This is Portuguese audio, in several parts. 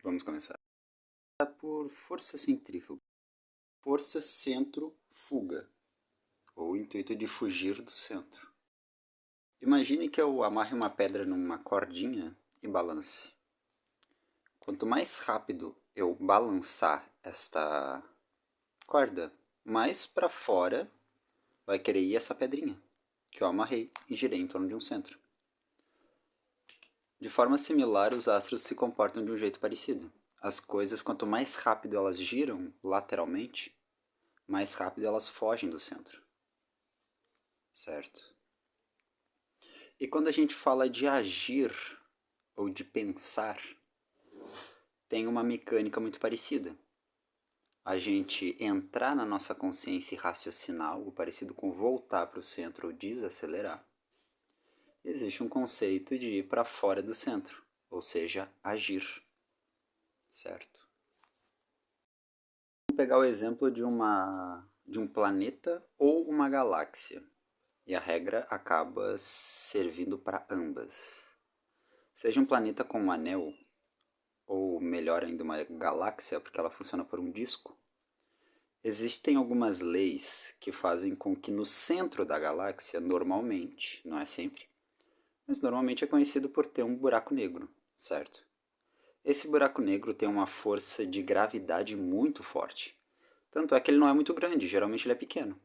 Vamos começar. Por força centrífuga. Força centro-fuga, ou intuito de fugir do centro. Imagine que eu amarre uma pedra numa cordinha e balance. Quanto mais rápido eu balançar esta corda, mais para fora vai querer ir essa pedrinha que eu amarrei e girei em torno de um centro. De forma similar, os astros se comportam de um jeito parecido. As coisas, quanto mais rápido elas giram lateralmente, mais rápido elas fogem do centro. Certo? E quando a gente fala de agir ou de pensar, tem uma mecânica muito parecida. A gente entrar na nossa consciência e raciocinar, algo parecido com voltar para o centro ou desacelerar. Existe um conceito de ir para fora do centro, ou seja, agir. Certo? Vamos pegar o exemplo de um planeta ou uma galáxia. E a regra acaba servindo para ambas. Seja um planeta com um anel, ou melhor ainda, uma galáxia, porque ela funciona por um disco, existem algumas leis que fazem com que no centro da galáxia, normalmente, não é sempre, mas normalmente é conhecido por ter um buraco negro, certo? Esse buraco negro tem uma força de gravidade muito forte. Tanto é que ele não é muito grande, geralmente ele é pequeno.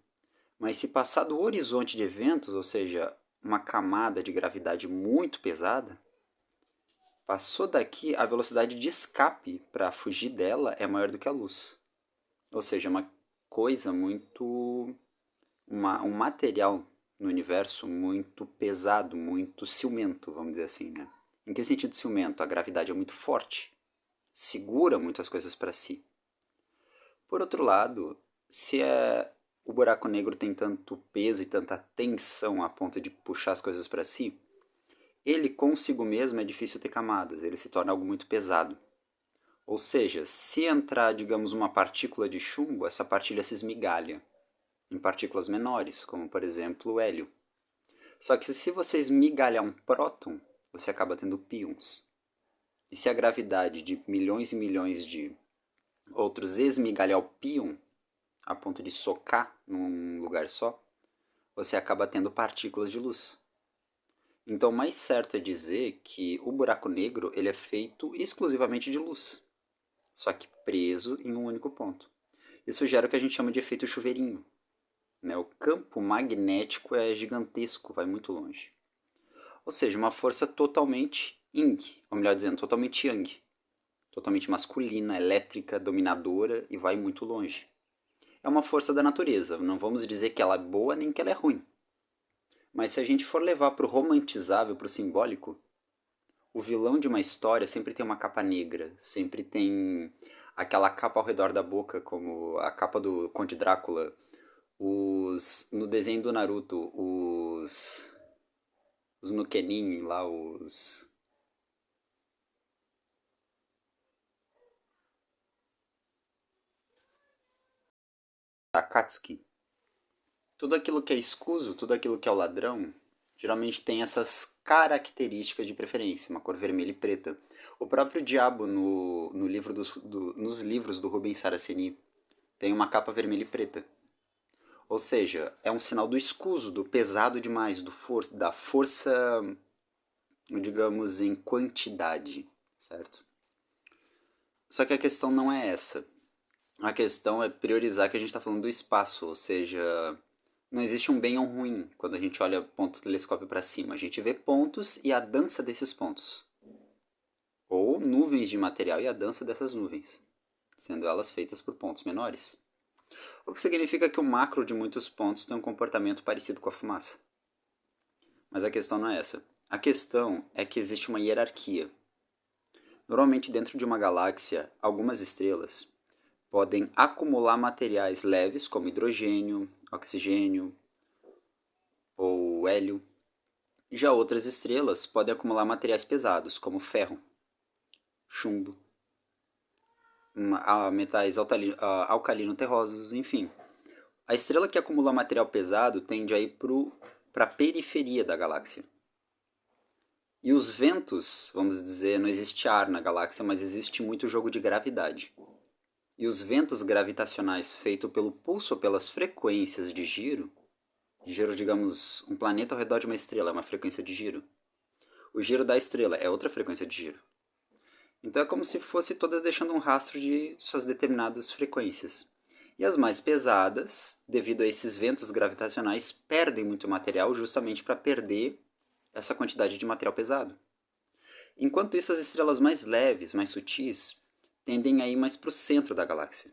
Mas se passar do horizonte de eventos, ou seja, uma camada de gravidade muito pesada, passou daqui, a velocidade de escape para fugir dela é maior do que a luz. Ou seja, uma coisa muito. Um material no universo muito pesado, muito ciumento, vamos dizer assim, né? Em que sentido ciumento? A gravidade é muito forte, segura muito as coisas para si. Por outro lado, se o buraco negro tem tanto peso e tanta tensão a ponto de puxar as coisas para si, ele consigo mesmo é difícil ter camadas, ele se torna algo muito pesado. Ou seja, se entrar, digamos, uma partícula de chumbo, essa partilha se esmigalha em partículas menores, como por exemplo o hélio. Só que se você esmigalhar um próton, você acaba tendo pions. E se a gravidade de milhões e milhões de outros esmigalhar o pion, a ponto de socar num lugar só, você acaba tendo partículas de luz. Então, o mais certo é dizer que o buraco negro ele é feito exclusivamente de luz, só que preso em um único ponto. Isso gera o que a gente chama de efeito chuveirinho. Né? O campo magnético é gigantesco, vai muito longe. Ou seja, uma força totalmente yin, ou melhor dizendo, totalmente yang. Totalmente masculina, elétrica, dominadora e vai muito longe. É uma força da natureza, não vamos dizer que ela é boa nem que ela é ruim. Mas se a gente for levar para o romantizável, para o simbólico, o vilão de uma história sempre tem uma capa negra, sempre tem aquela capa ao redor da boca, como a capa do Conde Drácula, no desenho do Naruto, os Nukenin lá, os Akatsuki. Tudo aquilo que é escuso, tudo aquilo que é o ladrão, geralmente tem essas características de preferência, uma cor vermelha e preta. O próprio diabo no livro nos livros do Rubens Saraceni tem uma capa vermelha e preta. Ou seja, é um sinal do escuso, do pesado demais, da força, digamos, em quantidade, certo? Só que a questão não é essa. A questão é priorizar que a gente está falando do espaço, ou seja, não existe um bem ou um ruim quando a gente olha ponto do telescópio para cima. A gente vê pontos e a dança desses pontos. Ou nuvens de material e a dança dessas nuvens, sendo elas feitas por pontos menores. O que significa que o macro de muitos pontos tem um comportamento parecido com a fumaça. Mas a questão não é essa. A questão é que existe uma hierarquia. Normalmente, dentro de uma galáxia, algumas estrelas podem acumular materiais leves como hidrogênio, oxigênio ou hélio. Já outras estrelas podem acumular materiais pesados como ferro, chumbo, metais alcalino-terrosos, enfim. A estrela que acumula material pesado tende a ir para a periferia da galáxia. E os ventos, vamos dizer, não existe ar na galáxia, mas existe muito jogo de gravidade. E os ventos gravitacionais feitos pelo pulso ou pelas frequências de giro, digamos, um planeta ao redor de uma estrela é uma frequência de giro. O giro da estrela é outra frequência de giro. Então é como se fosse todas deixando um rastro de suas determinadas frequências. E as mais pesadas, devido a esses ventos gravitacionais, perdem muito material justamente para perder essa quantidade de material pesado. Enquanto isso, as estrelas mais leves, mais sutis, tendem a ir mais para o centro da galáxia.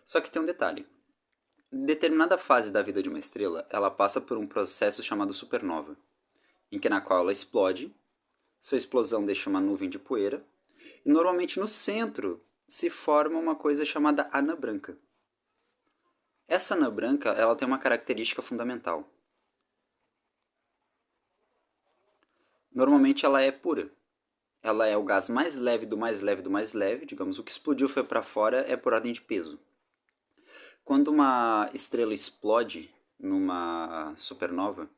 Só que tem um detalhe. Em determinada fase da vida de uma estrela, ela passa por um processo chamado supernova, em que na qual ela explode, sua explosão deixa uma nuvem de poeira, e normalmente no centro se forma uma coisa chamada anã branca. Essa anã branca ela tem uma característica fundamental. Normalmente ela é pura. Ela é o gás mais leve do mais leve do mais leve, digamos, o que explodiu foi para fora é por ordem de peso. Quando uma estrela explode numa supernova,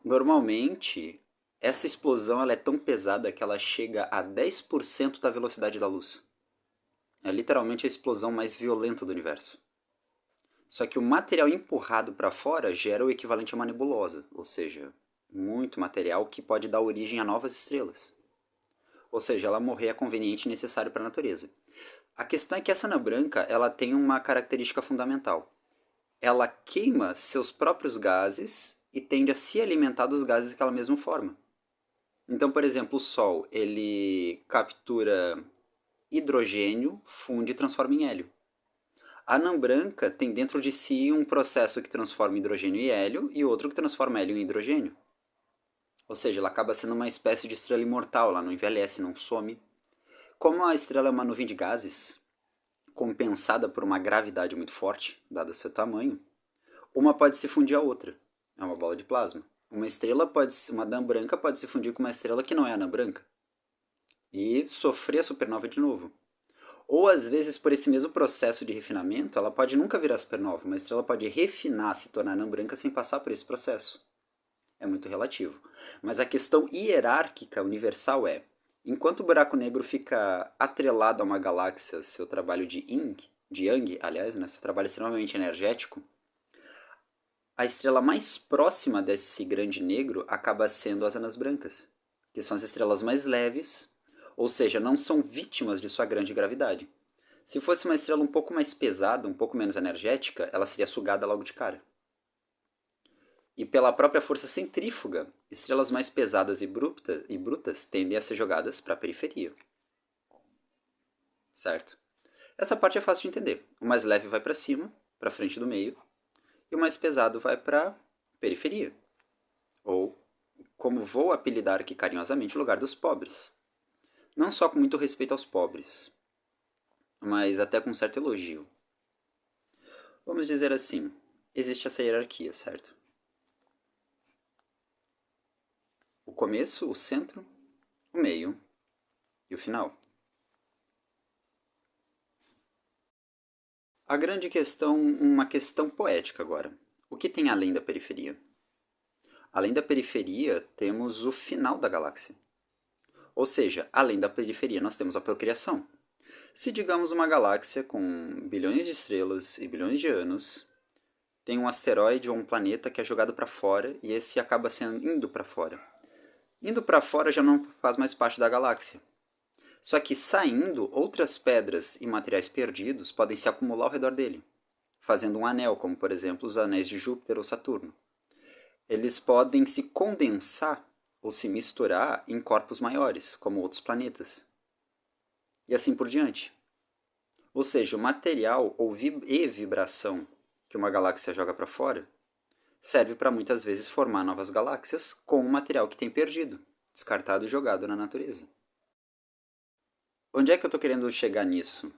normalmente essa explosão ela é tão pesada que ela chega a 10% da velocidade da luz. É literalmente a explosão mais violenta do universo. Só que o material empurrado para fora gera o equivalente a uma nebulosa, ou seja, muito material que pode dar origem a novas estrelas. Ou seja, ela morrer é conveniente e necessário para a natureza. A questão é que essa anã branca ela tem uma característica fundamental. Ela queima seus próprios gases e tende a se alimentar dos gases que ela mesma forma. Então, por exemplo, o Sol ele captura hidrogênio, funde e transforma em hélio. A anã branca tem dentro de si um processo que transforma hidrogênio em hélio e outro que transforma hélio em hidrogênio. Ou seja, ela acaba sendo uma espécie de estrela imortal, ela não envelhece, não some. Como a estrela é uma nuvem de gases, compensada por uma gravidade muito forte, dada seu tamanho, uma pode se fundir à outra. É uma bola de plasma. Uma anã branca pode se fundir com uma estrela que não é anã branca e sofrer a supernova de novo. Ou às vezes, por esse mesmo processo de refinamento, ela pode nunca virar supernova. Uma estrela pode refinar, se tornar anã branca sem passar por esse processo. É muito relativo. Mas a questão hierárquica universal é: enquanto o buraco negro fica atrelado a uma galáxia, seu trabalho de Young, aliás, né, seu trabalho extremamente energético, a estrela mais próxima desse grande negro acaba sendo as anãs brancas, que são as estrelas mais leves, ou seja, não são vítimas de sua grande gravidade. Se fosse uma estrela um pouco mais pesada, um pouco menos energética, ela seria sugada logo de cara. E pela própria força centrífuga, estrelas mais pesadas e brutas tendem a ser jogadas para a periferia. Certo? Essa parte é fácil de entender. O mais leve vai para cima, para frente do meio, e o mais pesado vai para a periferia. Ou, como vou apelidar aqui carinhosamente, o lugar dos pobres. Não só com muito respeito aos pobres, mas até com certo elogio. Vamos dizer assim, existe essa hierarquia, certo? O começo, o centro, o meio e o final. A grande questão, uma questão poética agora. O que tem além da periferia? Além da periferia, temos o final da galáxia. Ou seja, além da periferia, nós temos a procriação. Se, digamos, uma galáxia com bilhões de estrelas e bilhões de anos tem um asteroide ou um planeta que é jogado para fora e esse acaba indo para fora. Indo para fora já não faz mais parte da galáxia. Só que saindo, outras pedras e materiais perdidos podem se acumular ao redor dele, fazendo um anel, como por exemplo os anéis de Júpiter ou Saturno. Eles podem se condensar ou se misturar em corpos maiores, como outros planetas. E assim por diante. Ou seja, o material e vibração que uma galáxia joga para fora serve para muitas vezes formar novas galáxias com o material que tem perdido, descartado e jogado na natureza. Onde é que eu estou querendo chegar nisso?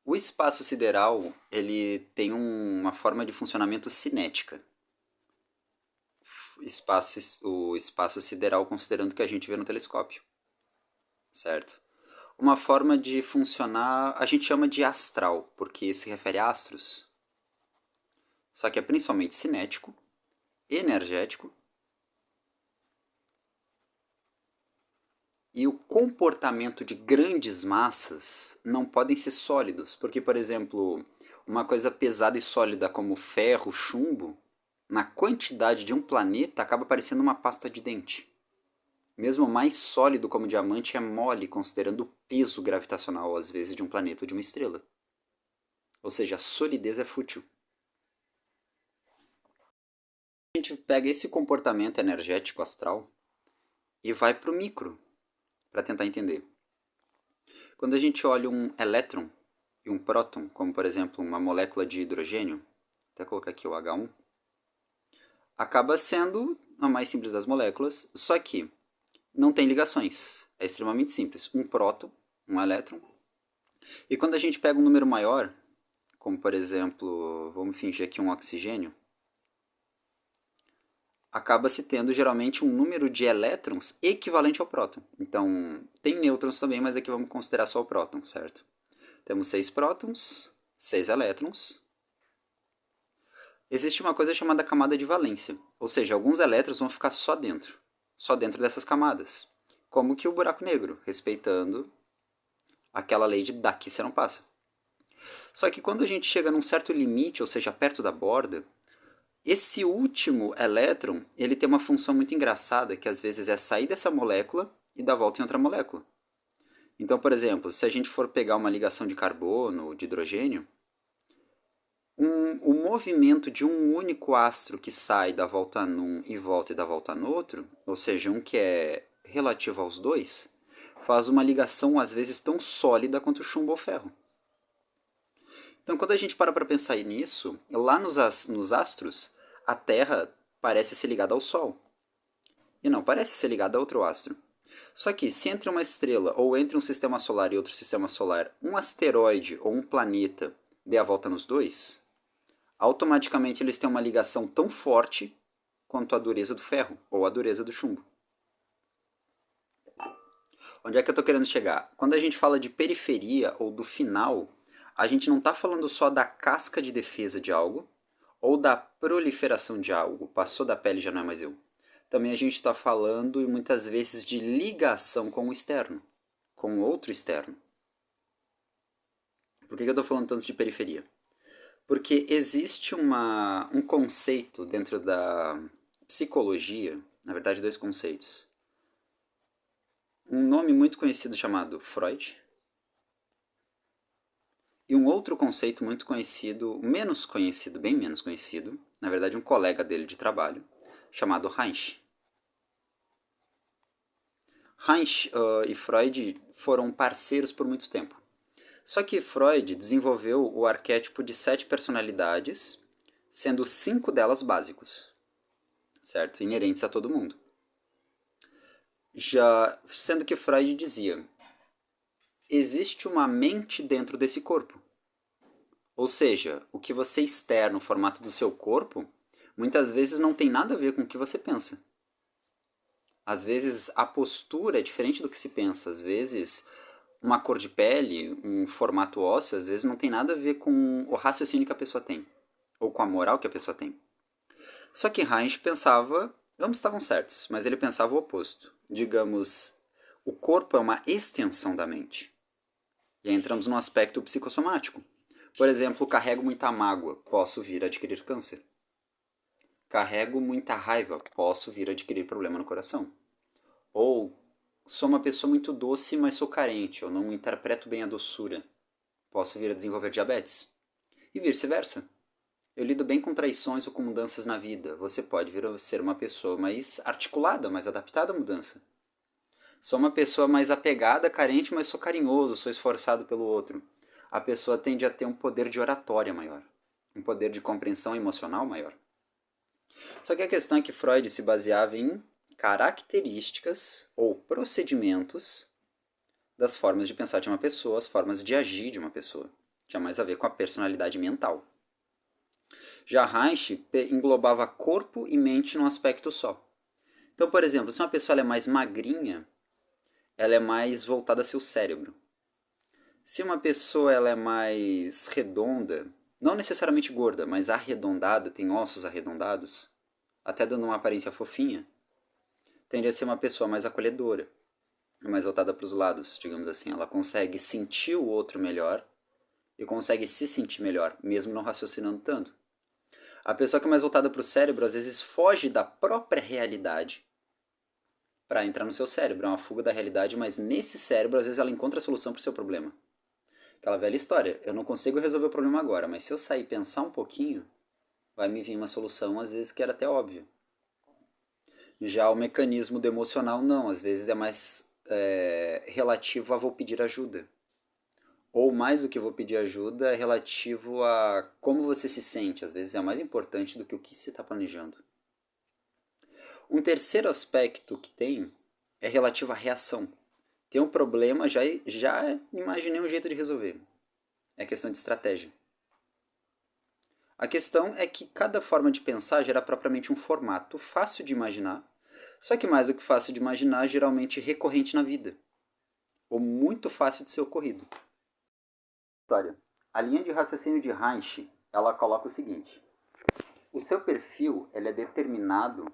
O espaço sideral ele tem uma forma de funcionamento cinética. O espaço sideral considerando que a gente vê no telescópio, certo? Uma forma de funcionar a gente chama de astral, porque se refere a astros. Só que é principalmente cinético, energético E o comportamento de grandes massas não podem ser sólidos, porque, por exemplo, uma coisa pesada e sólida como ferro, chumbo, na quantidade de um planeta acaba parecendo uma pasta de dente. Mesmo o mais sólido como diamante é mole considerando o peso gravitacional, às vezes, de um planeta ou de uma estrela. Ou seja, a solidez é fútil. A gente pega esse comportamento energético astral e vai para o micro, para tentar entender. Quando a gente olha um elétron e um próton, como por exemplo uma molécula de hidrogênio, até colocar aqui o H1, acaba sendo a mais simples das moléculas, só que não tem ligações. É extremamente simples. Um próton, um elétron. E quando a gente pega um número maior, como por exemplo, vamos fingir aqui um oxigênio, acaba se tendo geralmente um número de elétrons equivalente ao próton. Então, tem nêutrons também, mas aqui vamos considerar só o próton, certo? Temos 6 prótons, 6 elétrons. Existe uma coisa chamada camada de valência, ou seja, alguns elétrons vão ficar só dentro dessas camadas, como que o buraco negro, respeitando aquela lei de daqui você não passa. Só que quando a gente chega num certo limite, ou seja, perto da borda, esse último elétron, ele tem uma função muito engraçada, que às vezes é sair dessa molécula e dar volta em outra molécula. Então, por exemplo, se a gente for pegar uma ligação de carbono ou de hidrogênio, o movimento de um único astro que sai da volta num e volta e dá volta no outro, ou seja, um que é relativo aos dois, faz uma ligação às vezes tão sólida quanto o chumbo ou ferro. Então, quando a gente para pensar nisso, lá nos astros, a Terra parece ser ligada ao Sol. E não parece ser ligada a outro astro. Só que, se entre uma estrela ou entre um sistema solar e outro sistema solar, um asteroide ou um planeta dê a volta nos dois, automaticamente eles têm uma ligação tão forte quanto a dureza do ferro ou a dureza do chumbo. Onde é que eu estou querendo chegar? Quando a gente fala de periferia ou do final, a gente não está falando só da casca de defesa de algo ou da proliferação de algo, passou da pele já não é mais eu. Também a gente está falando muitas vezes de ligação com o externo, com outro externo. Por que eu estou falando tanto de periferia? Porque existe um conceito dentro da psicologia, na verdade dois conceitos. Um nome muito conhecido chamado Freud, e um outro conceito muito conhecido, menos conhecido, bem menos conhecido, na verdade um colega dele de trabalho, chamado Reich. Reich e Freud foram parceiros por muito tempo. Só que Freud desenvolveu o arquétipo de 7 personalidades, sendo 5 delas básicos, certo? Inerentes a todo mundo. Já sendo que Freud dizia, existe uma mente dentro desse corpo. Ou seja, o que você externa, o formato do seu corpo, muitas vezes não tem nada a ver com o que você pensa. Às vezes a postura é diferente do que se pensa, às vezes uma cor de pele, um formato ósseo, às vezes não tem nada a ver com o raciocínio que a pessoa tem, ou com a moral que a pessoa tem. Só que Reich pensava, ambos estavam certos, mas ele pensava o oposto. Digamos, o corpo é uma extensão da mente. E aí entramos num aspecto psicossomático. Por exemplo, carrego muita mágoa, posso vir a adquirir câncer. Carrego muita raiva, posso vir a adquirir problema no coração. Ou sou uma pessoa muito doce, mas sou carente, eu não interpreto bem a doçura, posso vir a desenvolver diabetes. E vice-versa. Eu lido bem com traições ou com mudanças na vida. Você pode vir a ser uma pessoa mais articulada, mais adaptada à mudança. Sou uma pessoa mais apegada, carente, mas sou carinhoso, sou esforçado pelo outro. A pessoa tende a ter um poder de oratória maior, um poder de compreensão emocional maior. Só que a questão é que Freud se baseava em características ou procedimentos das formas de pensar de uma pessoa, as formas de agir de uma pessoa. Tinha mais a ver com a personalidade mental. Já Reich englobava corpo e mente num aspecto só. Então, por exemplo, se uma pessoa é mais magrinha, ela é mais voltada a seu cérebro. Se uma pessoa ela é mais redonda, não necessariamente gorda, mas arredondada, tem ossos arredondados, até dando uma aparência fofinha, tende a ser uma pessoa mais acolhedora. é mais voltada para os lados, digamos assim. Ela consegue sentir o outro melhor e consegue se sentir melhor, mesmo não raciocinando tanto. A pessoa que é mais voltada para o cérebro, às vezes foge da própria realidade para entrar no seu cérebro. É uma fuga da realidade, mas nesse cérebro, às vezes, ela encontra a solução para o seu problema. Aquela velha história, eu não consigo resolver o problema agora, mas se eu sair e pensar um pouquinho, vai me vir uma solução, às vezes, que era até óbvio. Já o mecanismo do emocional, não. Às vezes é mais relativo a vou pedir ajuda. Ou mais do que vou pedir ajuda, é relativo a como você se sente. Às vezes é mais importante do que o que você está planejando. Um terceiro aspecto que tem é relativo à reação. Tem um problema, já imaginei um jeito de resolver. É questão de estratégia. A questão é que cada forma de pensar gera propriamente um formato fácil de imaginar, só que mais do que fácil de imaginar, geralmente recorrente na vida, ou muito fácil de ser ocorrido. História. A linha de raciocínio de Reich, ela coloca o seguinte: o seu perfil ele é determinado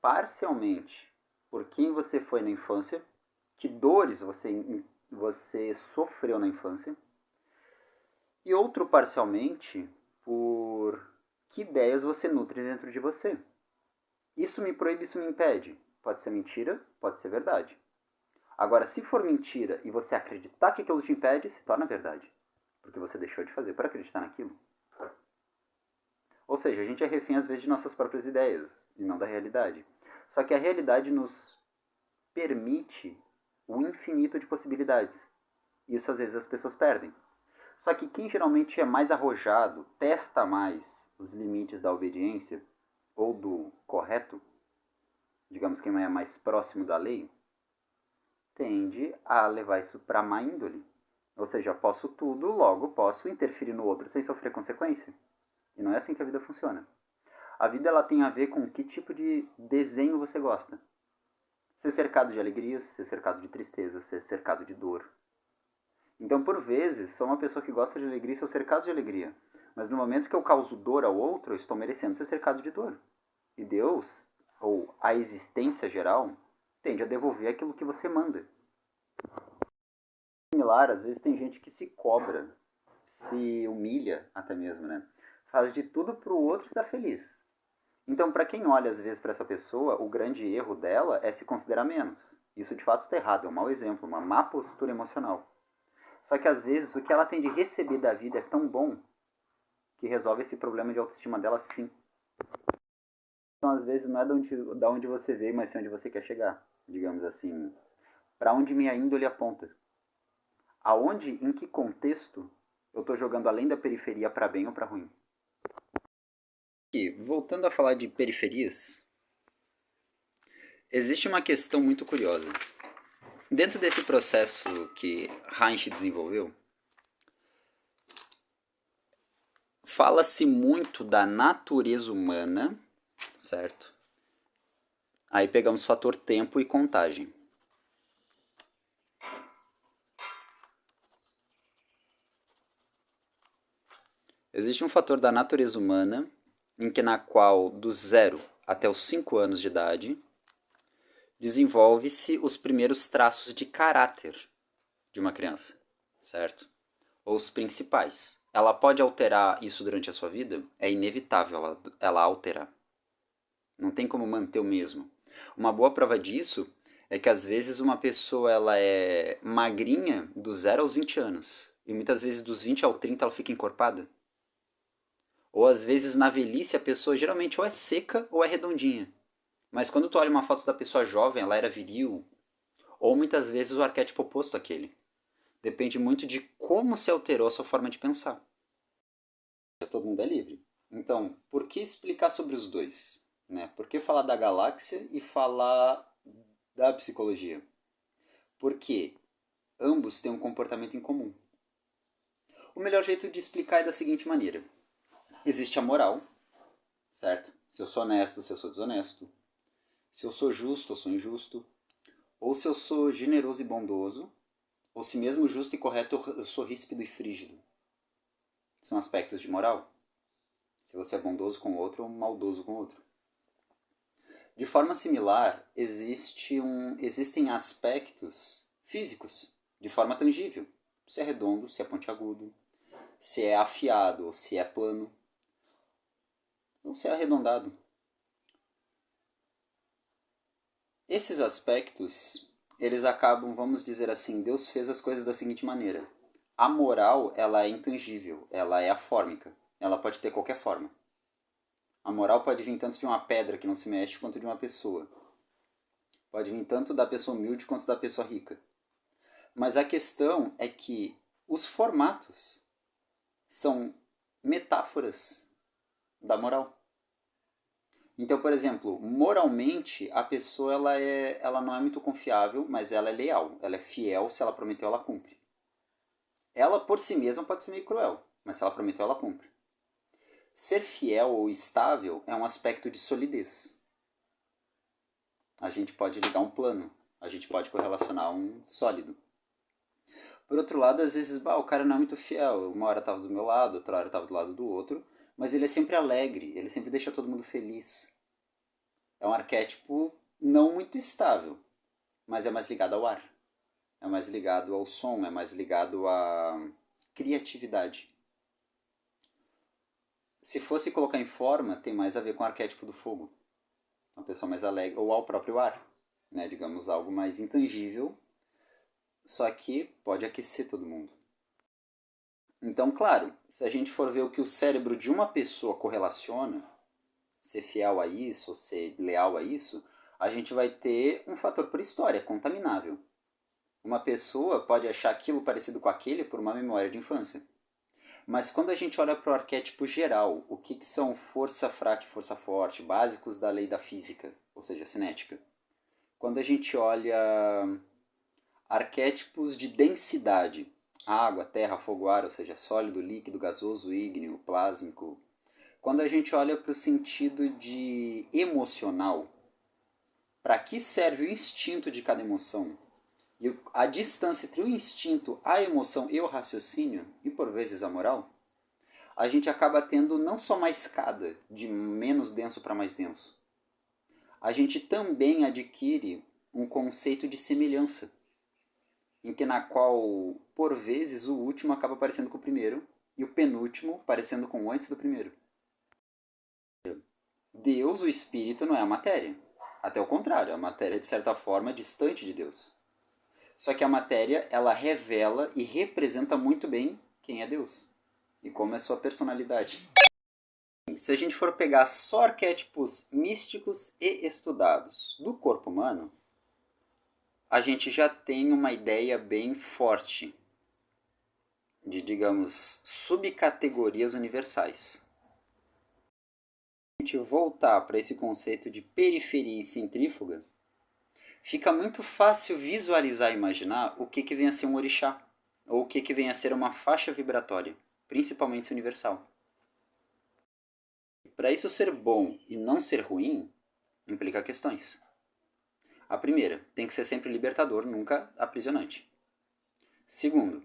parcialmente por quem você foi na infância, que dores você sofreu na infância, e outro parcialmente por que ideias você nutre dentro de você. Isso me proíbe, isso me impede. Pode ser mentira, pode ser verdade. Agora, se for mentira e você acreditar que aquilo te impede, se torna verdade. Porque você deixou de fazer para acreditar naquilo. Ou seja, a gente é refém às vezes de nossas próprias ideias e não da realidade. Só que a realidade nos permite o infinito de possibilidades. Isso às vezes as pessoas perdem. Só que quem geralmente é mais arrojado, testa mais os limites da obediência ou do correto, digamos quem é mais próximo da lei, tende a levar isso para má índole. Ou seja, posso tudo, logo posso interferir no outro sem sofrer consequência. E não é assim que a vida funciona. A vida ela tem a ver com que tipo de desenho você gosta. Ser cercado de alegrias, ser cercado de tristeza, ser cercado de dor. Então, por vezes, sou uma pessoa que gosta de alegria e sou cercado de alegria. Mas no momento que eu causo dor ao outro, eu estou merecendo ser cercado de dor. E Deus, ou a existência geral, tende a devolver aquilo que você manda. Similar, às vezes tem gente que se cobra, se humilha até mesmo, né? Faz de tudo para o outro estar feliz. Então, para quem olha às vezes para essa pessoa, o grande erro dela é se considerar menos. Isso de fato está errado, é um mau exemplo, uma má postura emocional. Só que às vezes o que ela tem de receber da vida é tão bom que resolve esse problema de autoestima dela sim. Então às vezes não é da onde você veio, mas sim onde você quer chegar. Digamos assim, para onde minha índole aponta. Aonde, em que contexto eu estou jogando além da periferia para bem ou para ruim. E, voltando a falar de periferias, existe uma questão muito curiosa. Dentro desse processo que Reich desenvolveu, fala-se muito da natureza humana, certo? Aí pegamos fator tempo e contagem. Existe um fator da natureza humana na qual do 0 até os 5 anos de idade desenvolve-se os primeiros traços de caráter de uma criança, certo? Ou os principais. Ela pode alterar isso durante a sua vida? É inevitável ela alterar. Não tem como manter o mesmo. Uma boa prova disso é que às vezes uma pessoa ela é magrinha do 0 aos 20 anos. E muitas vezes dos 20 ao 30 ela fica encorpada. Ou às vezes na velhice a pessoa geralmente ou é seca ou é redondinha. Mas quando tu olha uma foto da pessoa jovem, ela era viril. Ou muitas vezes o arquétipo oposto àquele. Depende muito de como se alterou a sua forma de pensar. Todo mundo é livre. Então, por que explicar sobre os dois? Né? Por que falar da galáxia e falar da psicologia? Porque ambos têm um comportamento em comum. O melhor jeito de explicar é da seguinte maneira. Existe a moral, certo? Se eu sou honesto, se eu sou desonesto. Se eu sou justo, eu sou injusto. Ou se eu sou generoso e bondoso. Ou se mesmo justo e correto eu sou ríspido e frígido. São aspectos de moral. Se você é bondoso com o outro ou maldoso com o outro. De forma similar, existem aspectos físicos, de forma tangível. Se é redondo, se é pontiagudo, se é afiado ou se é plano, ou se é arredondado. Esses aspectos, eles acabam, vamos dizer assim, Deus fez as coisas da seguinte maneira. A moral, ela é intangível, ela é afórmica, ela pode ter qualquer forma. A moral pode vir tanto de uma pedra que não se mexe quanto de uma pessoa. Pode vir tanto da pessoa humilde quanto da pessoa rica. Mas a questão é que os formatos são metáforas da moral. Então, por exemplo, moralmente, a pessoa ela não é muito confiável, mas ela é leal. Ela é fiel, se ela prometeu, ela cumpre. Ela, por si mesma, pode ser meio cruel, mas se ela prometeu, ela cumpre. Ser fiel ou estável é um aspecto de solidez. A gente pode ligar um plano, a gente pode correlacionar um sólido. Por outro lado, às vezes, o cara não é muito fiel. Uma hora estava do meu lado, outra hora estava do lado do outro, mas ele é sempre alegre, ele sempre deixa todo mundo feliz. É um arquétipo não muito estável, mas é mais ligado ao ar. É mais ligado ao som, é mais ligado à criatividade. Se fosse colocar em forma, tem mais a ver com o arquétipo do fogo. Uma pessoa mais alegre, ou ao próprio ar. Né? Digamos, algo mais intangível, só que pode aquecer todo mundo. Então, claro, se a gente for ver o que o cérebro de uma pessoa correlaciona, ser fiel a isso, ou ser leal a isso, a gente vai ter um fator por história, contaminável. Uma pessoa pode achar aquilo parecido com aquele por uma memória de infância. Mas quando a gente olha para o arquétipo geral, o que são força fraca e força forte, básicos da lei da física, ou seja, cinética. Quando a gente olha arquétipos de densidade, água, terra, fogo, ar, ou seja, sólido, líquido, gasoso, ígneo, plásmico. Quando a gente olha para o sentido de emocional, para que serve o instinto de cada emoção? E a distância entre o instinto, a emoção e o raciocínio, e por vezes a moral, a gente acaba tendo não só uma escada de menos denso para mais denso. A gente também adquire um conceito de semelhança, em que na qual, por vezes, o último acaba parecendo com o primeiro e o penúltimo parecendo com o antes do primeiro. Deus, o Espírito, não é a matéria. Até o contrário, a matéria é, de certa forma, distante de Deus. Só que a matéria, ela revela e representa muito bem quem é Deus e como é a sua personalidade. Se a gente for pegar só arquétipos místicos e estudados do corpo humano, a gente já tem uma ideia bem forte de, digamos, subcategorias universais. Se a gente voltar para esse conceito de periferia e centrífuga, fica muito fácil visualizar e imaginar o que vem a ser um orixá, ou o que vem a ser uma faixa vibratória, principalmente universal. Para isso ser bom e não ser ruim, implica questões. A primeira, tem que ser sempre libertador, nunca aprisionante. Segundo,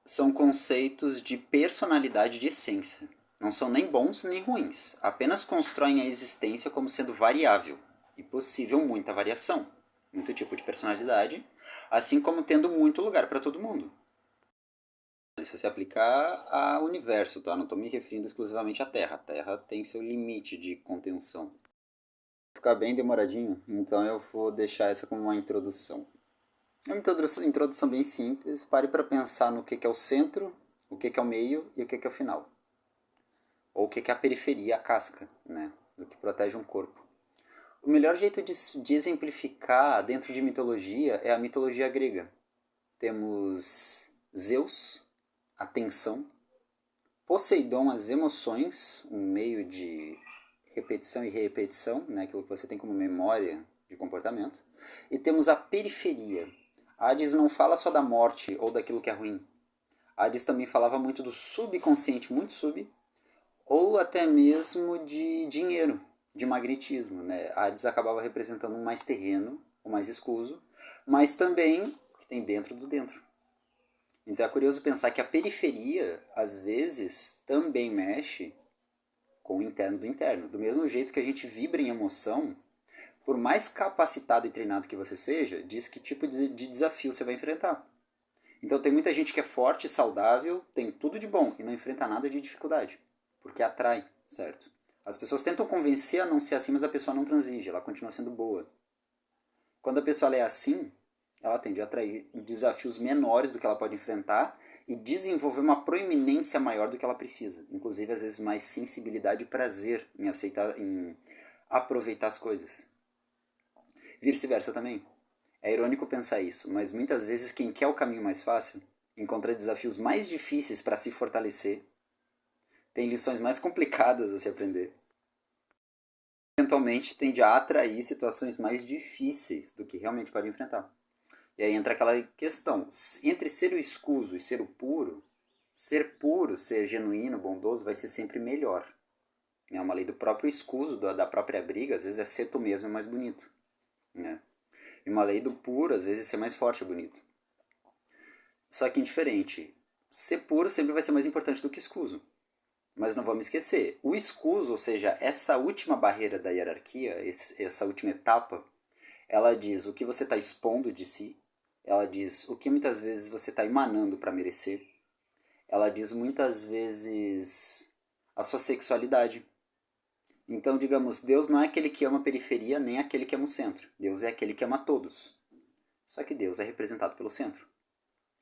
são conceitos de personalidade de essência. Não são nem bons nem ruins, apenas constroem a existência como sendo variável e possível muita variação, muito tipo de personalidade, assim como tendo muito lugar para todo mundo. Isso se aplicar ao universo, tá? Não estou me referindo exclusivamente à Terra. A Terra tem seu limite de contenção. Vai ficar bem demoradinho, então eu vou deixar essa como uma introdução. É uma introdução bem simples. Pare para pensar no que é o centro, o que é o meio e o que é o final. Ou o que é a periferia, a casca, né? Do que protege um corpo. O melhor jeito de exemplificar dentro de mitologia é a mitologia grega. Temos Zeus, a tensão, Poseidon, as emoções, um meio de repetição e repetição, né? Aquilo que você tem como memória de comportamento. E temos a periferia. Hades não fala só da morte ou daquilo que é ruim. Hades também falava muito do subconsciente, muito sub, ou até mesmo de dinheiro, de magnetismo. Né? Hades acabava representando um mais terreno, um mais escuso, mas também o que tem dentro do dentro. Então é curioso pensar que a periferia, às vezes, também mexe com o interno do interno. Do mesmo jeito que a gente vibra em emoção, por mais capacitado e treinado que você seja, diz que tipo de desafio você vai enfrentar. Então tem muita gente que é forte, saudável, tem tudo de bom e não enfrenta nada de dificuldade, porque atrai, certo? As pessoas tentam convencer a não ser assim, mas a pessoa não transige, ela continua sendo boa. Quando a pessoa é assim, ela tende a atrair desafios menores do que ela pode enfrentar e desenvolver uma proeminência maior do que ela precisa. Inclusive, às vezes, mais sensibilidade e prazer em aceitar, em aproveitar as coisas. Vice-versa também. É irônico pensar isso, mas muitas vezes quem quer o caminho mais fácil encontra desafios mais difíceis para se fortalecer, tem lições mais complicadas a se aprender. Eventualmente tende a atrair situações mais difíceis do que realmente pode enfrentar. E aí entra aquela questão, entre ser o escuso e ser o puro, ser genuíno, bondoso, vai ser sempre melhor. É uma lei do próprio escuso, da própria briga, às vezes é ser tu mesmo é mais bonito. Né? E uma lei do puro, às vezes ser mais forte é bonito. Só que indiferente, ser puro sempre vai ser mais importante do que escuso. Mas não vamos esquecer, o escuso, ou seja, essa última barreira da hierarquia, essa última etapa, ela diz o que você está expondo de si, ela diz o que muitas vezes você está emanando para merecer, ela diz muitas vezes a sua sexualidade. Então, digamos, Deus não é aquele que ama a periferia, nem aquele que ama o centro. Deus é aquele que ama todos. Só que Deus é representado pelo centro.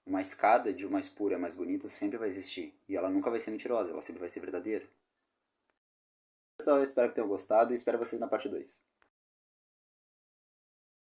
Uma escada de o mais puro e a mais bonita sempre vai existir. E ela nunca vai ser mentirosa, ela sempre vai ser verdadeira. Pessoal, eu espero que tenham gostado e espero vocês na parte 2.